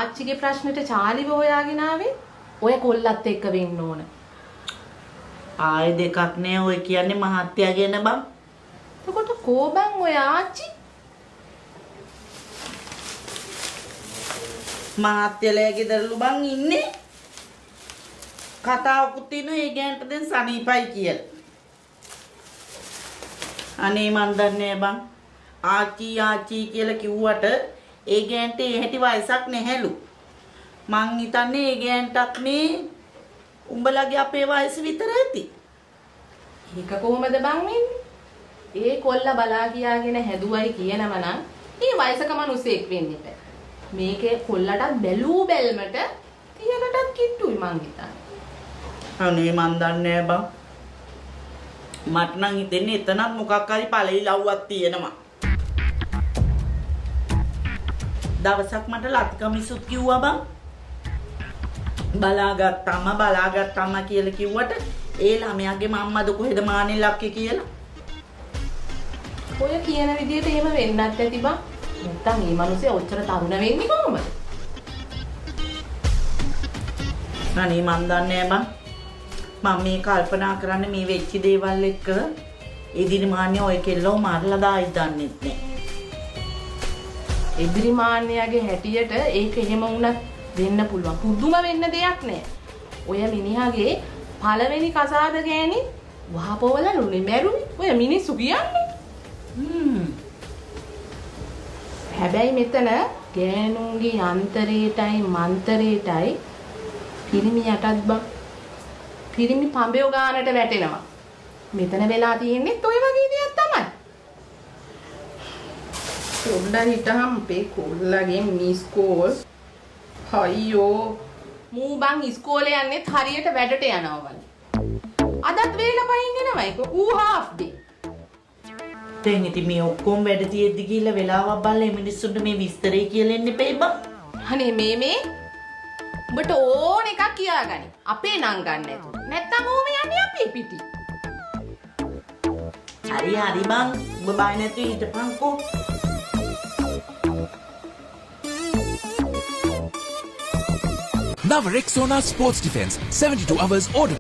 ආච්චිගේ ප්‍රශ්නෙට චාලිව හොයාගෙන ආවේ ඔය කොල්ලත් එක්ක වෙන්න ඕන. ආයෙ දෙකක් නෑ ඔය කියන්නේ මහත්තයා ගැන බං. එතකොට කොබන් ඔය ආච්චි මහත්තයලා ගෙදරලු බං ඉන්නේ. කතාවකුත් තියෙනවා ඒ ගෑන්ට දැන් සනීපයි කියලා. අනේ මන් දන්නේ බං. ආච්චි කියලා කිව්වට ඒ ගෑන්ට ඒ හැටි වයසක් නැහැලු. මං හිතන්නේ ඒ ගෑන්ටත් මේ උඹලගේ අපේ වයස විතර ඇති. ඒක කොහමද බං වෙන්නේ? ඒ කොල්ල බලා කියාගෙන හැදුවයි කියනම නම් මේ වයසක මිනිසෙක් වෙන්න ඉපැ. මේකේ කොල්ලටත් බැලූ බැල්මට 30කටත් කිට්ටුයි මං හිතන්නේ. අනේ මන් දන්නේ බං. මට නම් හිතෙන්නේ එතනත් මොකක් හරි පළයි ලව්වක් තියෙනවා. දවසක් මට ලතිකා මිසුත් කිව්වා බං. බලාගත්තාම කියලා කිව්වට ඒ ළමයාගේ මම්මද කොහෙද මානේ ලක්කේ කියලා. ඔය කියන විදිහට එහෙම වෙන්නත් ඇති බං. නැත්තම් මේ මිනිස්සේ ඔච්චර තරුණ වෙන්නේ කොහොමද? අනේ මන් දන්නේ බං. මම මේ කල්පනා කරන්නේ මේ වෙච්ච දේවල් එක්ක එදිරිමාන්නේ ඔය කෙල්ලෝ මාරලා දායි දන්නෙත් නෑ. එදිරිමාන්නයාගේ හැටියට ඒක එහෙම වුණත් වෙන්න පුළුවන්. පුදුම වෙන්න දෙයක් නෑ. ඔය මිනිහාගේ පළවෙනි කසාද ගෑණි වහපොවල නුනේ මැරුනේ. ඔය මිනිස්සු කියන්නේ. හැබැයි මෙතන ගෑනුන්ගේ යන්තරේටයි මන්තරේටයි පිරිමි යටත් බං. පිරිමි පඹයෝ ගානට වැටෙනවා. මෙතන වෙලා තියෙන්නේ ඔය වගේ දෙයක් තමයි. පොඩ්ඩක් හිටහම් මේ කොල්ලගේ මිස්කෝල්. අයියෝ මූ බං ඉස්කෝලේ යන්නේත් හරියට වැඩට යනවා වගේ. අදත් වේල පහින් එනවා ඒක ඌ හාෆ් ඩේ. දැන් ඉතින් මේ ඔක්කොම වැඩ තියෙද්දි ගිහිල්ලා වෙලාවක් බලලා මේ මිනිස්සුන්ට මේ විස්තරේ කියලා එන්න එපේ බං. අනේ මේ උඹට ඕන එකක් කියාගනි. අපේ නං ගන්න නැතු. නැත්තම් ඕම යන්නේ අපේ පිටි. හරි බං. ඔබ බය නැතුව හිටපන්කෝ. Now Rexona Sports Defense 72 hours order.